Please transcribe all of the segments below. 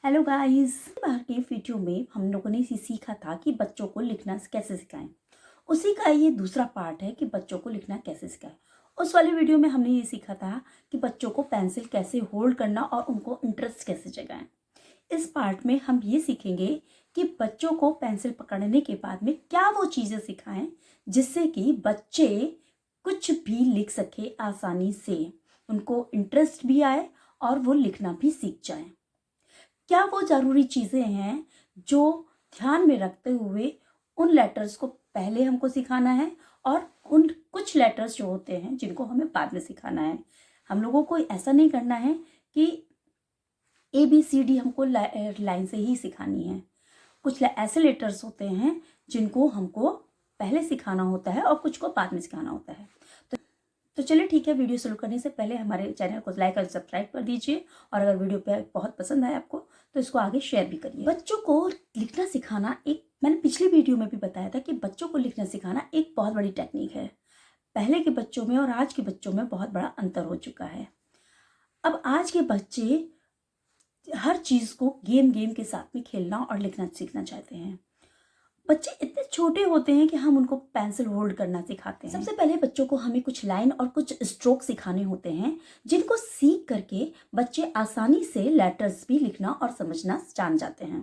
Hello guys, बाहर के video में हम लोगों ने ये सीखा था कि बच्चों को लिखना कैसे सिखाएं। उसी का ये दूसरा पार्ट है कि बच्चों को लिखना कैसे सिखाएं। उस वाले वीडियो में हमने ये सीखा था कि बच्चों को पेंसिल कैसे होल्ड करना और उनको इंटरेस्ट कैसे जगाएं। इस पार्ट में हम ये सीखेंगे कि बच्चों को पेंसिल पकड़ने के बाद में क्या वो चीज़ें सिखाएं जिससे कि बच्चे कुछ भी लिख सके आसानी से, उनको इंटरेस्ट भी आए और वो लिखना भी सीख जाएं। क्या वो ज़रूरी चीज़ें हैं जो ध्यान में रखते हुए उन लेटर्स को पहले हमको सिखाना है और उन कुछ लेटर्स जो होते हैं जिनको हमें बाद में सिखाना है। हम लोगों को ऐसा नहीं करना है कि ABCD हमको लाइन से ही सिखानी है। कुछ ऐसे लेटर्स होते हैं जिनको हमको पहले सिखाना होता है और कुछ को बाद में सिखाना होता है। तो चलिए ठीक है, वीडियो शुरू करने से पहले हमारे चैनल को लाइक और सब्सक्राइब कर दीजिए और अगर वीडियो पे बहुत पसंद आए आपको तो इसको आगे शेयर भी करिए। बच्चों को लिखना सिखाना मैंने पिछली वीडियो में भी बताया था कि बच्चों को लिखना सिखाना एक बहुत बड़ी टेक्निक है। पहले के बच्चों में और आज के बच्चों में बहुत बड़ा अंतर हो चुका है। अब आज के बच्चे हर चीज़ को गेम के साथ में खेलना और लिखना सीखना चाहते हैं। बच्चे इतने छोटे होते हैं कि हम उनको पेंसिल होल्ड करना सिखाते हैं। सबसे पहले बच्चों को हमें कुछ लाइन और कुछ स्ट्रोक सिखाने होते हैं जिनको सीख करके बच्चे आसानी से लेटर्स भी लिखना और समझना जान जाते हैं।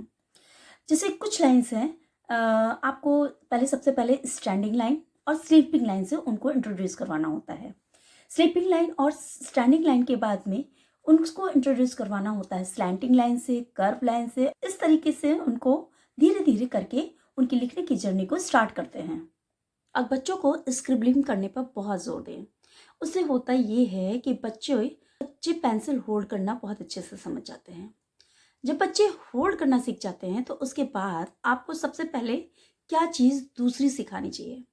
जैसे कुछ लाइन्स हैं, आपको सबसे पहले स्टैंडिंग लाइन और स्लीपिंग लाइन से उनको इंट्रोड्यूस करवाना होता है। स्लीपिंग लाइन और स्टैंडिंग लाइन के बाद में उनको इंट्रोड्यूस करवाना होता है स्लैंटिंग लाइन से, कर्व लाइन से। इस तरीके से उनको धीरे धीरे करके उनकी लिखने की जर्नी को स्टार्ट करते हैं। अब बच्चों को स्क्रिबलिंग करने पर बहुत जोर दें। उससे होता ये है कि बच्चे पेंसिल होल्ड करना बहुत अच्छे से समझ जाते हैं। जब बच्चे होल्ड करना सीख जाते हैं तो उसके बाद आपको सबसे पहले क्या चीज़ दूसरी सिखानी चाहिए।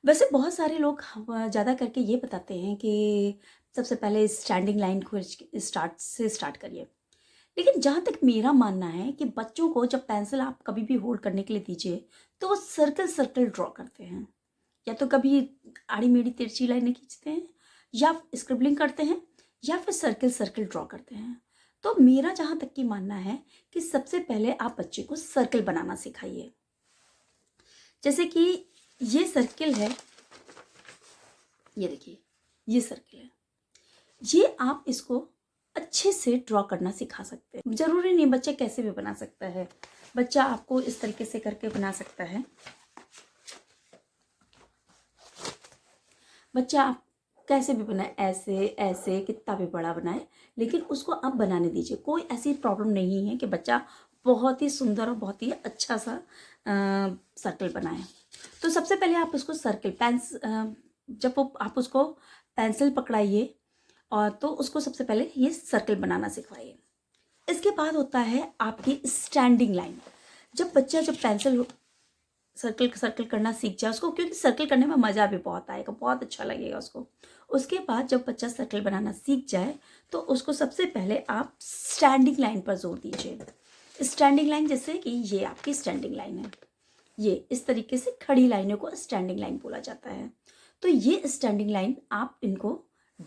वैसे बहुत सारे लोग ज़्यादा करके ये बताते हैं कि सबसे पहले स्टैंडिंग लाइन को स्टार्ट करिए, लेकिन जहाँ तक मेरा मानना है कि बच्चों को जब पेंसिल आप कभी भी होल्ड करने के लिए दीजिए तो वो सर्कल ड्रॉ करते हैं, या तो कभी आड़ी मेढ़ी तिरछी लाइनें खींचते हैं या स्क्रिबलिंग करते हैं या फिर सर्कल ड्रॉ करते हैं। तो मेरा जहाँ तक की मानना है कि सबसे पहले आप बच्चे को सर्कल बनाना सिखाइए। जैसे कि ये सर्किल है, ये देखिए ये सर्किल है, ये आप इसको अच्छे से ड्रॉ करना सिखा सकते हैं। जरूरी नहीं बच्चा कैसे भी बना सकता है, बच्चा आपको इस तरीके से करके बना सकता है। बच्चा आप कैसे भी बनाए, ऐसे ऐसे कितना भी बड़ा बनाए, लेकिन उसको आप बनाने दीजिए। कोई ऐसी प्रॉब्लम नहीं है कि बच्चा बहुत ही सुंदर और बहुत ही अच्छा सा सर्कल बनाए। तो सबसे पहले आप उसको आप उसको पेंसिल पकड़ाइए और तो उसको सबसे पहले ये सर्कल बनाना सिखवाइए। इसके बाद होता है आपकी स्टैंडिंग लाइन। जब पेंसिल सर्कल करना सीख जाए उसको, क्योंकि सर्कल करने में मज़ा भी बहुत आएगा, बहुत अच्छा लगेगा उसको। उसके बाद जब बच्चा सर्कल बनाना सीख जाए तो उसको सबसे पहले आप स्टैंडिंग लाइन पर जोर दीजिए। स्टैंडिंग लाइन जैसे कि ये आपकी स्टैंडिंग लाइन है, ये इस तरीके से खड़ी लाइनों को स्टैंडिंग लाइन बोला जाता है। तो ये स्टैंडिंग लाइन आप इनको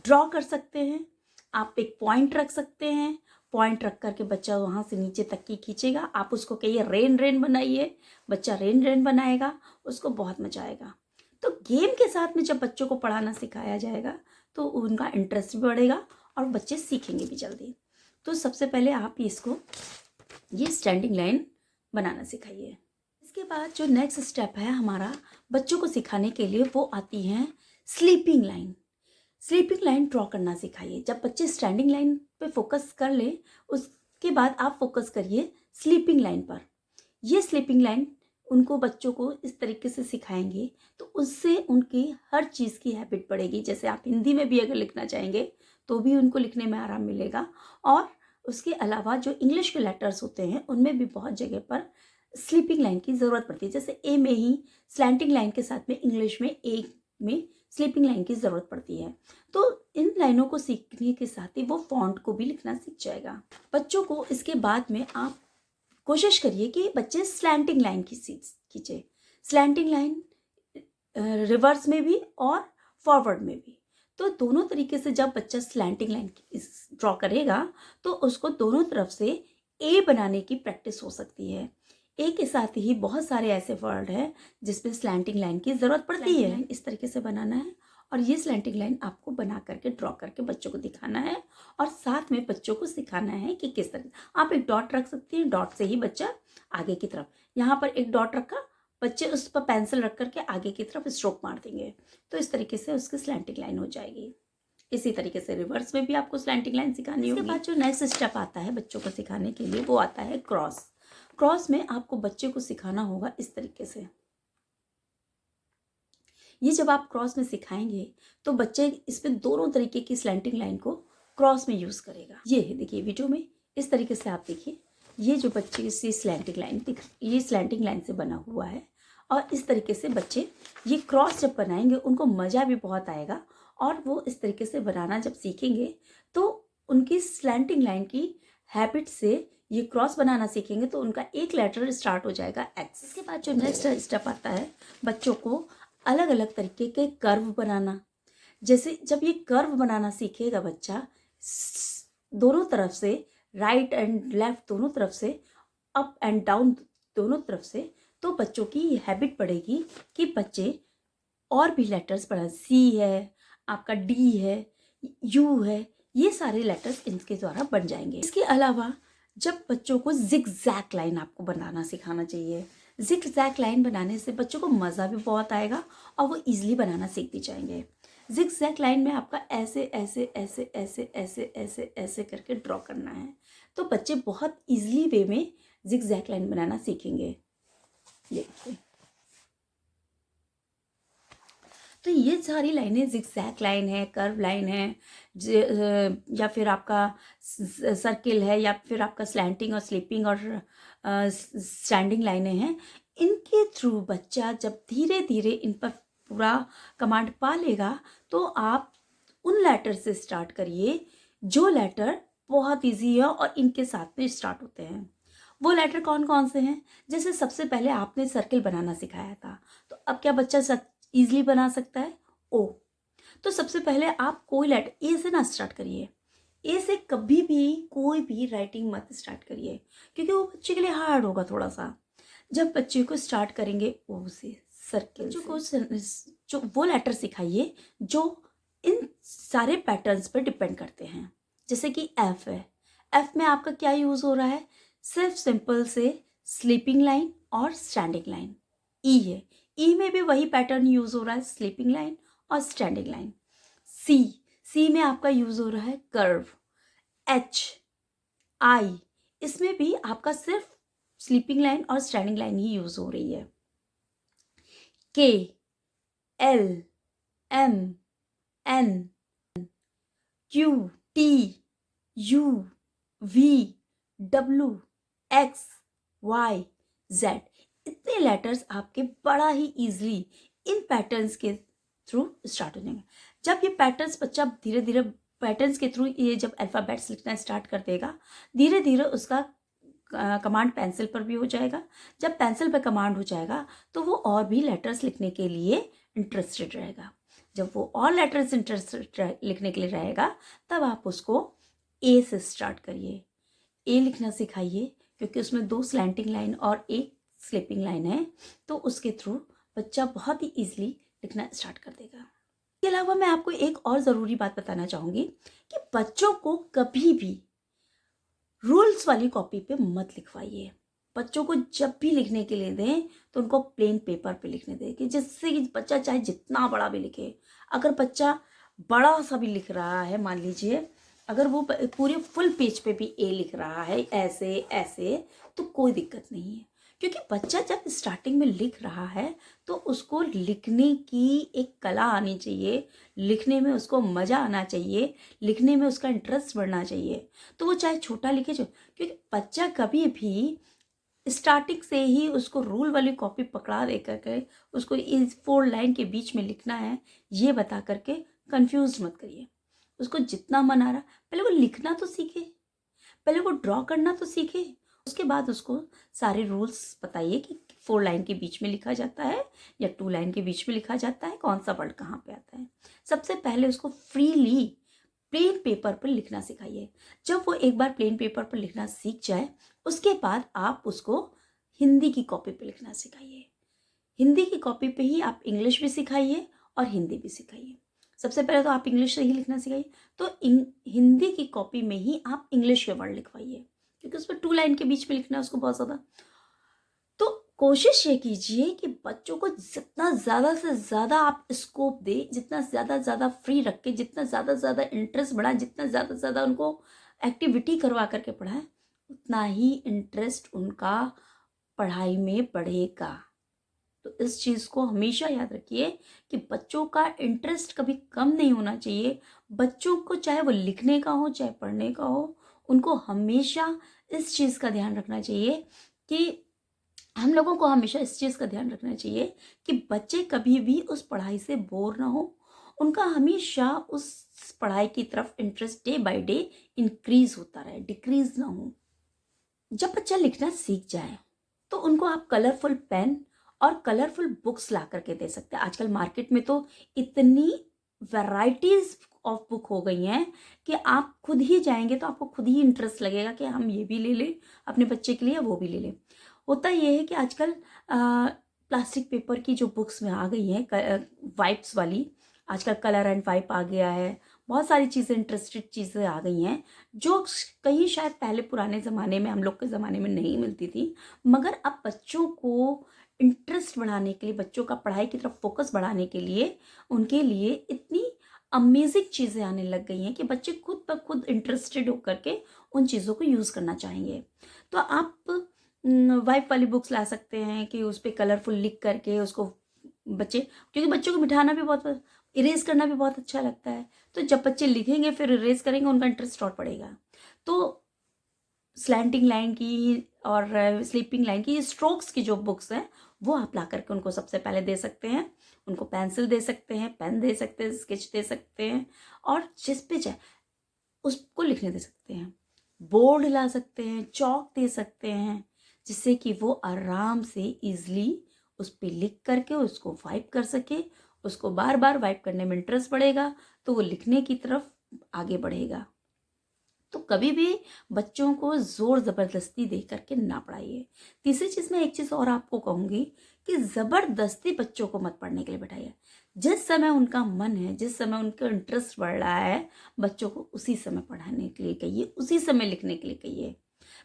ड्रॉ कर सकते हैं। आप एक पॉइंट रख सकते हैं, पॉइंट रख करके बच्चा वहाँ से नीचे तक की खींचेगा। आप उसको कहिए रेन बनाइए, बच्चा रेन बनाएगा, उसको बहुत मजा आएगा। तो गेम के साथ में जब बच्चों को पढ़ाना सिखाया जाएगा तो उनका इंटरेस्ट भी बढ़ेगा और बच्चे सीखेंगे भी जल्दी। तो सबसे पहले आप ये स्टैंडिंग लाइन बनाना सिखाइए। इसके बाद जो नेक्स्ट स्टेप है हमारा बच्चों को सिखाने के लिए, वो आती है sleeping line. Sleeping line draw करना सिखाइए। जब बच्चे स्टैंडिंग लाइन पे फोकस कर ले, उसके बाद आप फोकस करिए स्लीपिंग लाइन पर। ये स्लीपिंग लाइन उनको बच्चों को इस तरीके से सिखाएंगे तो उससे उनकी हर चीज़ की हैबिट बढ़ेगी। जैसे आप हिंदी में भी अगर लिखना चाहेंगे तो भी उनको लिखने में आराम मिलेगा, और उसके अलावा जो इंग्लिश के लेटर्स होते हैं उनमें भी बहुत जगह पर स्लीपिंग लाइन की ज़रूरत पड़ती है। जैसे ए में ही स्लैंटिंग लाइन के साथ में इंग्लिश में ए में स्लीपिंग लाइन की ज़रूरत पड़ती है। तो इन लाइनों को सीखने के साथ ही वो फॉन्ट को भी लिखना सीख जाएगा। बच्चों को इसके बाद में आप कोशिश करिए कि बच्चे स्लैंटिंग लाइन खींचे। स्लैंटिंग लाइन रिवर्स में भी और फॉरवर्ड में भी। तो दोनों तरीके से जब बच्चा स्लैंटिंग लाइन ड्रॉ करेगा तो उसको दोनों तरफ से ए बनाने की प्रैक्टिस हो सकती है। ए के साथ ही बहुत सारे ऐसे वर्ड हैं जिसमें स्लैंटिंग लाइन की ज़रूरत पड़ती है। इस तरीके से बनाना है और ये स्लैंटिंग लाइन आपको बना करके ड्रॉ करके बच्चों को दिखाना है और साथ में बच्चों को सिखाना है कि किस तरह। आप एक डॉट रख सकती हैं, डॉट से ही बच्चा आगे की तरफ, यहाँ पर एक डॉट रखा, बच्चे उस पर पेंसिल रख करके आगे की तरफ स्ट्रोक मार देंगे, तो इस तरीके से उसकी स्लैंटिंग लाइन हो जाएगी। इसी तरीके से रिवर्स में भी आपको स्लैंटिंग लाइन सिखानी होगी। इसके बाद जो नेक्स्ट स्टेप आता है बच्चों को सिखाने के लिए वो आता है क्रॉस। क्रॉस में आपको बच्चे को सिखाना होगा इस तरीके से। ये जब आप क्रॉस में सिखाएंगे तो बच्चे इसमें दोनों तरीके की स्लैंटिंग लाइन को क्रॉस में यूज करेगा। ये है, देखिए वीडियो में इस तरीके से आप देखिए, ये जो बच्चे इसी स्लैंटिंग लाइन ये स्लैंटिंग लाइन से बना हुआ है और इस तरीके से बच्चे ये क्रॉस जब बनाएंगे उनको मज़ा भी बहुत आएगा और वो इस तरीके से बनाना जब सीखेंगे तो उनकी स्लैंटिंग लाइन की हैबिट से ये क्रॉस बनाना सीखेंगे तो उनका एक लेटर स्टार्ट हो जाएगा एक्स। इसके बाद जो नेक्स्ट स्टेप आता है बच्चों को अलग अलग तरीके के कर्व बनाना। जैसे जब ये कर्व बनाना सीखेगा बच्चा दोनों तरफ से, राइट एंड लेफ्ट दोनों तरफ से, अप एंड डाउन दोनों तरफ से, तो बच्चों की ये हैबिट पड़ेगी कि बच्चे और भी लेटर्स पढ़ा, सी है, आपका डी है, यू है, ये सारे लेटर्स इनके द्वारा बन जाएंगे। इसके अलावा जब बच्चों को जिग-जैग लाइन आपको बनाना सिखाना चाहिए। जिग-जैग लाइन बनाने से बच्चों को मज़ा भी बहुत आएगा और वो ईजिली बनाना सीख भी जाएंगे। जिग-जैग लाइन में आपका ऐसे ऐसे ऐसे ऐसे ऐसे ऐसे ऐसे करके ड्रॉ करना है, तो बच्चे बहुत ईजिली वे में जिग-जैग लाइन बनाना सीखेंगे। देखिए, तो ये सारी लाइनें जिगजैग लाइन है, कर्व लाइन है, या फिर आपका सर्किल है, या फिर आपका स्लैंटिंग और स्लीपिंग और स्टैंडिंग लाइनें हैं। इनके थ्रू बच्चा जब धीरे धीरे इन पर पूरा कमांड पा लेगा तो आप उन लेटर से स्टार्ट करिए जो लेटर बहुत इजी है और इनके साथ में स्टार्ट होते हैं। वो लेटर कौन कौन से हैं? जैसे सबसे पहले आपने सर्किल बनाना सिखाया था, तो अब क्या बच्चा ईजिली बना सकता है? ओ। तो सबसे पहले आप कोई लेटर ए से ना स्टार्ट करिए। ए से कभी भी कोई भी राइटिंग मत स्टार्ट करिए क्योंकि वो बच्चे के लिए हार्ड होगा थोड़ा सा। जब बच्चे को स्टार्ट करेंगे ओ से, सर्किल से, जो वो लेटर सिखाइए जो इन सारे पैटर्न्स पर डिपेंड करते हैं। जैसे कि एफ है, एफ में आपका क्या यूज हो रहा है? सिर्फ सिंपल से स्लीपिंग लाइन और स्टैंडिंग लाइन। ई है, ई में भी वही पैटर्न यूज हो रहा है, स्लीपिंग लाइन और स्टैंडिंग लाइन। सी, सी में आपका यूज हो रहा है कर्व। एच, आई, इसमें भी आपका सिर्फ स्लीपिंग लाइन और स्टैंडिंग लाइन ही यूज हो रही है। K, L, M, N, Q, T, U, V, W, X, Y, Z, इतने लेटर्स आपके बड़ा ही इजीली इन पैटर्न्स के थ्रू स्टार्ट हो जाएंगे। जब ये पैटर्न्स बच्चा धीरे धीरे पैटर्न्स के थ्रू ये जब अल्फ़ाबेट्स लिखना स्टार्ट कर देगा, धीरे धीरे उसका कमांड पेंसिल पर भी हो जाएगा। जब पेंसिल पर कमांड हो जाएगा तो वो और भी लेटर्स लिखने के लिए इंटरेस्टेड रहेगा। जब वो और लेटर्स इंटरेस्टेड लिखने के लिए रहेगा तब आप उसको ए से स्टार्ट करिए। ए लिखना सिखाइए क्योंकि उसमें 2 स्लैंटिंग लाइन और 1 स्लीपिंग लाइन है, तो उसके थ्रू बच्चा बहुत ही ईजिली लिखना स्टार्ट कर देगा। इसके अलावा मैं आपको एक और ज़रूरी बात बताना चाहूँगी कि बच्चों को कभी भी रूल्स वाली कॉपी पे मत लिखवाइए। बच्चों को जब भी लिखने के लिए दें तो उनको प्लेन पेपर पे लिखने दें कि जिससे कि बच्चा चाहे जितना बड़ा भी लिखे। अगर बच्चा बड़ा सा भी लिख रहा है, मान लीजिए अगर वो पूरे फुल पेज पे भी ए लिख रहा है ऐसे ऐसे, तो कोई दिक्कत नहीं है क्योंकि बच्चा जब स्टार्टिंग में लिख रहा है तो उसको लिखने की एक कला आनी चाहिए, लिखने में उसको मज़ा आना चाहिए, लिखने में उसका इंटरेस्ट बढ़ना चाहिए। तो वो चाहे छोटा लिखे क्योंकि बच्चा कभी भी स्टार्टिंग से ही उसको रूल वाली कॉपी पकड़ा दे करके उसको इस 4 लाइन के बीच में लिखना है ये बता करके कंफ्यूज मत करिए। उसको जितना मन आ रहा पहले वो लिखना तो सीखे, पहले वो ड्रॉ करना तो सीखे, उसके बाद उसको सारे रूल्स बताइए कि 4 लाइन के बीच में लिखा जाता है या 2 लाइन के बीच में लिखा जाता है, कौन सा वर्ड कहाँ पे आता है। सबसे पहले उसको फ्रीली प्लेन पेपर पर लिखना सिखाइए। जब वो एक बार प्लेन पेपर पर लिखना सीख जाए, उसके बाद आप उसको हिंदी की कॉपी पे लिखना सिखाइए। हिंदी की कॉपी पे ही आप इंग्लिश भी सिखाइए और हिंदी भी सिखाइए। सबसे पहले तो आप इंग्लिश से ही लिखना सिखाइए, तो हिंदी की कॉपी में ही आप इंग्लिश के वर्ड लिखवाइए, क्योंकि उस पर 2 लाइन के बीच में लिखना है उसको बहुत ज़्यादा। तो कोशिश ये कीजिए कि बच्चों को जितना ज़्यादा से ज़्यादा आप स्कोप दें, जितना ज़्यादा फ्री रख के, जितना ज़्यादा इंटरेस्ट बढ़ाएं, जितना ज़्यादा उनको एक्टिविटी करवा करके पढ़ाएं, उतना ही इंटरेस्ट उनका पढ़ाई में बढ़ेगा। तो इस चीज़ को हमेशा याद रखिए कि बच्चों का इंटरेस्ट कभी कम नहीं होना चाहिए। बच्चों को चाहे वो लिखने का हो चाहे पढ़ने का हो, उनको हमेशा इस चीज़ का ध्यान रखना चाहिए कि हम लोगों को हमेशा इस चीज़ का ध्यान रखना चाहिए कि बच्चे कभी भी उस पढ़ाई से बोर ना हो, उनका हमेशा उस पढ़ाई की तरफ interest day by day increase होता रहे, डिक्रीज ना हो। जब बच्चा लिखना सीख जाए तो उनको आप कलरफुल पेन और कलरफुल बुक्स ला करके दे सकते हैं। आजकल मार्केट में तो इतनी वैरायटीज ऑफ बुक हो गई हैं कि आप खुद ही जाएंगे तो आपको खुद ही इंटरेस्ट लगेगा कि हम ये भी ले लें अपने बच्चे के लिए, वो भी ले लें। होता ये है कि आजकल प्लास्टिक पेपर की जो बुक्स में आ गई हैं वाइप्स वाली, आजकल कलर एंड वाइप आ गया है, बहुत सारी चीज़ें इंटरेस्टेड चीज़ें आ गई हैं जो कहीं शायद पहले पुराने ज़माने में, हम लोग के ज़माने में नहीं मिलती थी। मगर अब बच्चों को इंटरेस्ट बढ़ाने के लिए, बच्चों का पढ़ाई की तरफ फोकस बढ़ाने के लिए, उनके लिए इतनी अमेजिंग चीज़ें आने लग गई हैं कि बच्चे खुद ब खुद इंटरेस्टेड होकर के उन चीज़ों को यूज़ करना चाहेंगे। तो आप वाइप वाली बुक्स ला सकते हैं कि उस पर कलरफुल लिख करके उसको बच्चे, क्योंकि बच्चों को बिठाना भी बहुत, इरेज करना भी बहुत अच्छा लगता है। तो जब बच्चे लिखेंगे फिर इरेज करेंगे, उनका इंटरेस्ट और बढ़ेगा। तो स्लैंटिंग लाइन की और स्लीपिंग लाइन की, स्ट्रोक्स की जो बुक्स हैं वो आप ला करके उनको सबसे पहले दे सकते हैं। उनको पेंसिल दे सकते हैं, पेन दे सकते हैं, स्केच दे सकते हैं, और जिस पे चाहे उसको लिखने दे सकते हैं। बोर्ड ला सकते हैं, चौक दे सकते हैं, जिससे कि वो आराम से इजली उस पर लिख करके उसको वाइप कर सके। उसको बार बार वाइप करने में इंटरेस्ट बढ़ेगा तो वो लिखने की तरफ आगे बढ़ेगा। तो कभी भी बच्चों को जोर जबरदस्ती दे करके ना पढ़ाइए। तीसरी चीज मैं एक चीज और आपको कहूंगी कि जबरदस्ती बच्चों को मत पढ़ने के लिए बैठाइए। जिस समय उनका मन है, जिस समय उनका इंटरेस्ट बढ़ रहा है, बच्चों को उसी समय पढ़ाने के लिए कहिए, उसी समय लिखने के लिए कहिए।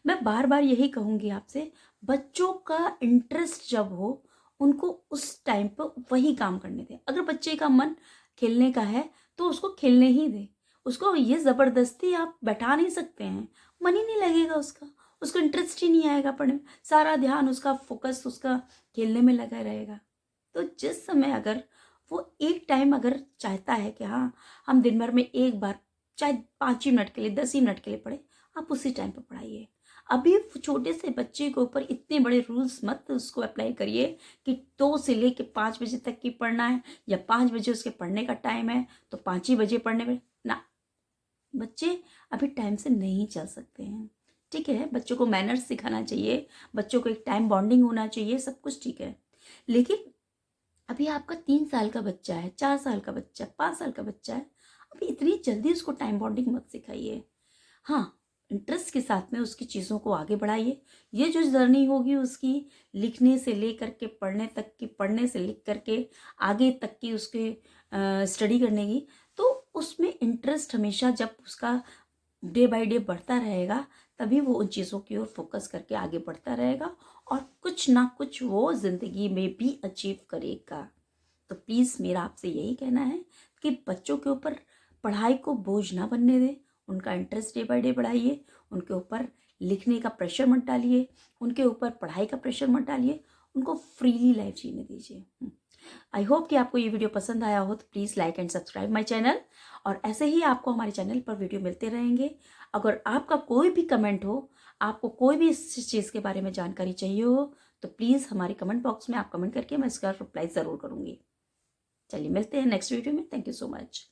मैं बार बार यही कहूंगी आपसे, बच्चों का इंटरेस्ट जब हो उनको उस टाइम पर वही काम करने दें। अगर बच्चे का मन खेलने का है तो उसको खेलने ही दें। उसको ये ज़बरदस्ती आप बैठा नहीं सकते हैं, मन ही नहीं लगेगा उसका, उसको इंटरेस्ट ही नहीं आएगा पढ़ने में, सारा ध्यान उसका फोकस उसका खेलने में लगा रहेगा। तो जिस समय अगर वो एक टाइम अगर चाहता है कि हाँ हम दिन भर में एक बार चाहे 5 ही मिनट के लिए 10 ही मिनट के लिए पढ़े, आप उसी टाइम पर पढ़ाइए। अभी छोटे से बच्चे के ऊपर इतने बड़े रूल्स मत उसको अप्लाई करिए कि 2 से लेके 5 बजे तक की पढ़ना है, या 5 बजे उसके पढ़ने का टाइम है तो 5 ही बजे पढ़ने में ना। बच्चे अभी टाइम से नहीं चल सकते हैं, ठीक है। बच्चों को मैनर्स सिखाना चाहिए, बच्चों को एक टाइम बॉन्डिंग होना चाहिए, सब कुछ ठीक है। लेकिन अभी आपका 3 साल का बच्चा है, 4 साल का बच्चा है, 5 साल का बच्चा है, अभी इतनी जल्दी उसको टाइम बॉन्डिंग मत सिखाइए। हाँ, इंटरेस्ट के साथ में उसकी चीज़ों को आगे बढ़ाइए। ये जो जर्नी होगी उसकी लिखने से लेकर के पढ़ने तक की, पढ़ने से लिख करके आगे तक की उसके स्टडी करने की, तो उसमें इंटरेस्ट हमेशा जब उसका डे बाय डे बढ़ता रहेगा, तभी वो उन चीज़ों की ओर फोकस करके आगे बढ़ता रहेगा और कुछ ना कुछ वो ज़िंदगी में भी अचीव करेगा। तो प्लीज़ मेरा आपसे यही कहना है कि बच्चों के ऊपर पढ़ाई को बोझ ना बनने दें, उनका इंटरेस्ट डे बाय डे बढ़ाइए, उनके ऊपर लिखने का प्रेशर मत डालिए, उनके ऊपर पढ़ाई का प्रेशर मत डालिए, उनको फ्रीली लाइफ जीने दीजिए। आई होप कि आपको ये वीडियो पसंद आया हो, तो please like and subscribe my channel, और ऐसे ही आपको हमारे चैनल पर वीडियो मिलते रहेंगे। अगर आपका कोई भी कमेंट हो, आपको कोई भी इस चीज़ के बारे में जानकारी चाहिए हो, तो प्लीज़ हमारे कमेंट बॉक्स में आप कमेंट करके मैं इसका रिप्लाई ज़रूर करूँगी। चलिए मिलते हैं नेक्स्ट वीडियो में। Thank you so much.